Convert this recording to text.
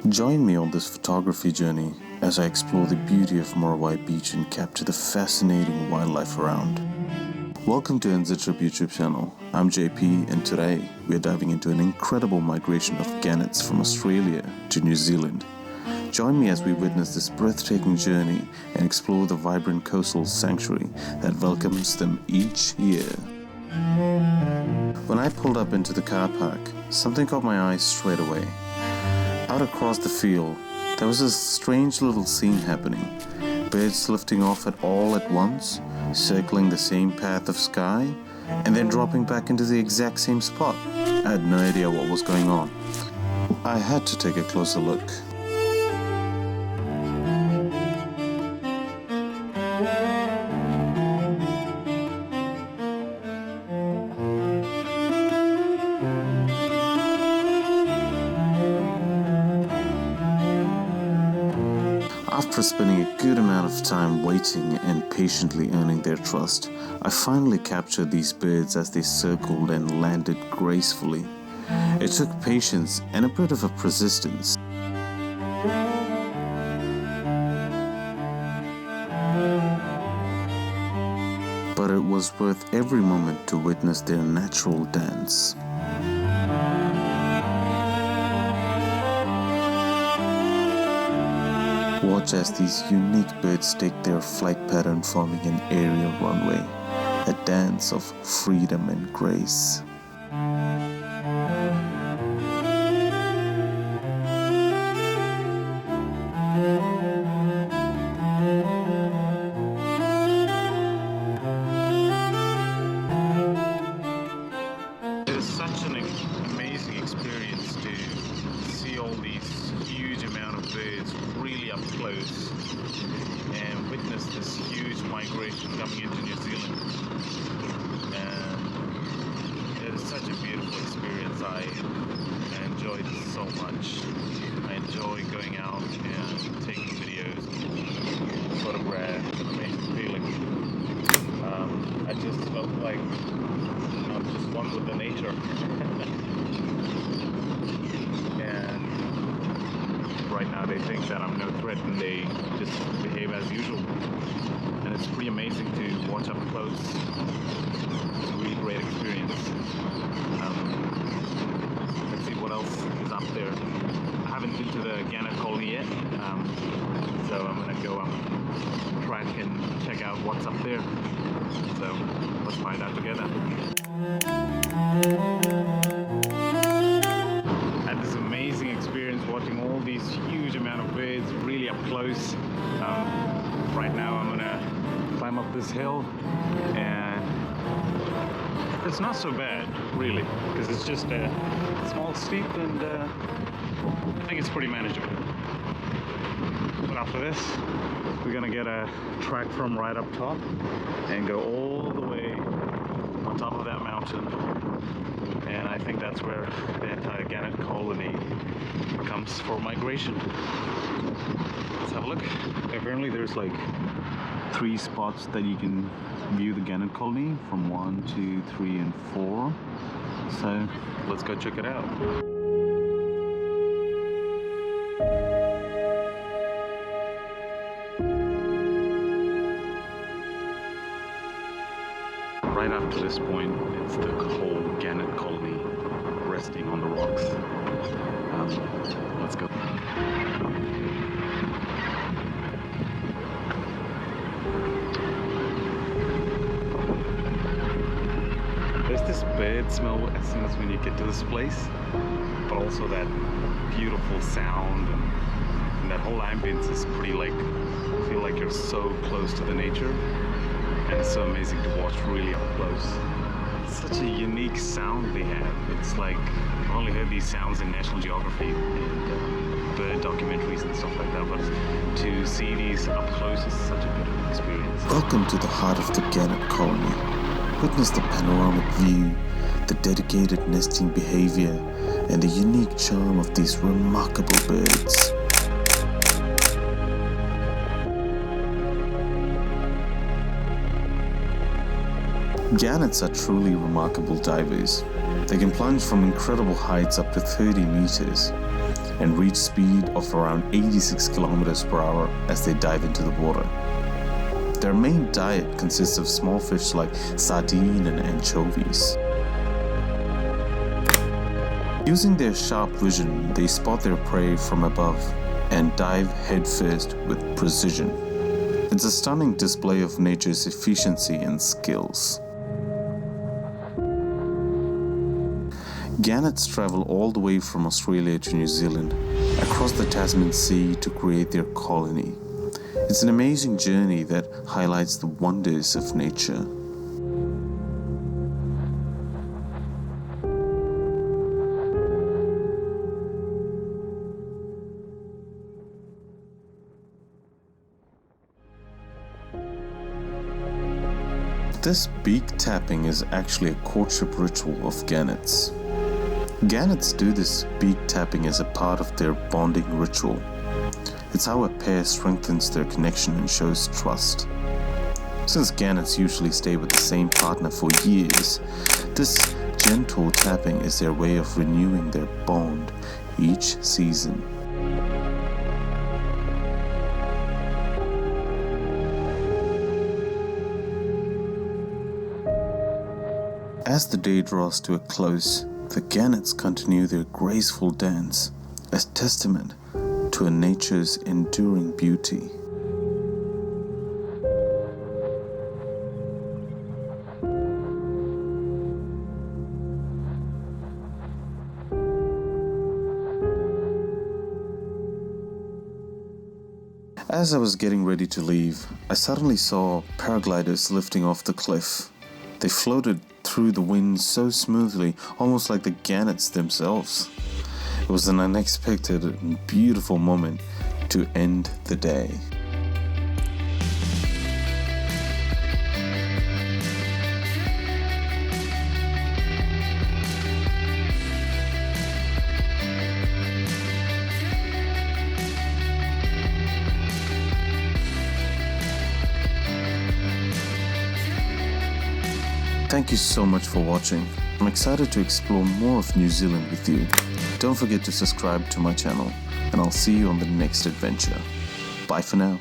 Join me on this photography journey as I explore the beauty of Muriwai Beach and capture the fascinating wildlife around. Welcome to NZ Trip YouTube channel. I'm JP, and today we're diving into an incredible migration of gannets from Australia to New Zealand. Join me as we witness this breathtaking journey and explore the vibrant coastal sanctuary that welcomes them each year. When I pulled up into the car park, something caught my eye straight away. Out across the field, there was a strange little scene happening. Birds lifting off all at once, circling the same path of sky, and then dropping back into the exact same spot. I had no idea what was going on. I had to take a closer look. After spending a good amount of time waiting and patiently earning their trust, I finally captured these birds as they circled and landed gracefully. It took patience and a bit of a persistence. But it was worth every moment to witness their natural dance. Watch as these unique birds take their flight pattern, forming an aerial runway, a dance of freedom and grace. It is such an amazing experience to see all these huge amount of birds really up close and witness this huge migration coming into New Zealand. And it is such a beautiful experience. I enjoyed it so much. I enjoy going out and taking videos, photographs. It's an amazing feeling. I just felt like I'm just one with the nature. And right now they think that I'm no threat and they just behave as usual. And it's pretty amazing to watch up close. It's a really great experience. Let's see what else is up there. I haven't been to the Gannet Colony yet, so I'm going to go up track and check out what's up there. So let's find out together. Had this amazing experience watching all these huge amount of birds really up close. Right now I'm gonna climb up this hill, and it's not so bad really, because it's just a small steep, and I think it's pretty manageable. But after this we're gonna get a track from right up top and go all the way on top of that mountain, and I think that's where the entire Gannet Colony comes for migration. Let's have a look. Apparently there's like 3 spots that you can view the Gannet Colony from 1, 2, 3, and 4. So let's go check it out. Right up to this point, it's the whole Gannet Colony resting on the rocks. Let's go. There's this bird smell as soon as when you get to this place, but also that beautiful sound, and that whole ambience is pretty like, I feel like you're so close to the nature. And it's so amazing to watch really up close. It's such a unique sound they have. It's like, I've only heard these sounds in National Geography and bird documentaries and stuff like that, but to see these up close is such a beautiful experience. Welcome to the heart of the Gannet Colony. Witness the panoramic view, the dedicated nesting behavior, and the unique charm of these remarkable birds. Gannets are truly remarkable divers. They can plunge from incredible heights up to 30 meters. and reach speed of around 86 kilometers per hour as they dive into the water. Their main diet consists of small fish like sardine and anchovies. Using their sharp vision, they spot their prey from above and dive headfirst with precision. It's a stunning display of nature's efficiency and skills. Gannets travel all the way from Australia to New Zealand, across the Tasman Sea to create their colony. It's an amazing journey that highlights the wonders of nature. This beak tapping is actually a courtship ritual of gannets. Gannets do this beak tapping as a part of their bonding ritual. It's how a pair strengthens their connection and shows trust. Since gannets usually stay with the same partner for years, this gentle tapping is their way of renewing their bond each season. As the day draws to a close, the gannets continue their graceful dance as testament to nature's enduring beauty. As I was getting ready to leave, I suddenly saw paragliders lifting off the cliff. They floated through the wind so smoothly, almost like the gannets themselves. It was an unexpected and beautiful moment to end the day. Thank you so much for watching. I'm excited to explore more of New Zealand with you. Don't forget to subscribe to my channel, and I'll see you on the next adventure. Bye for now.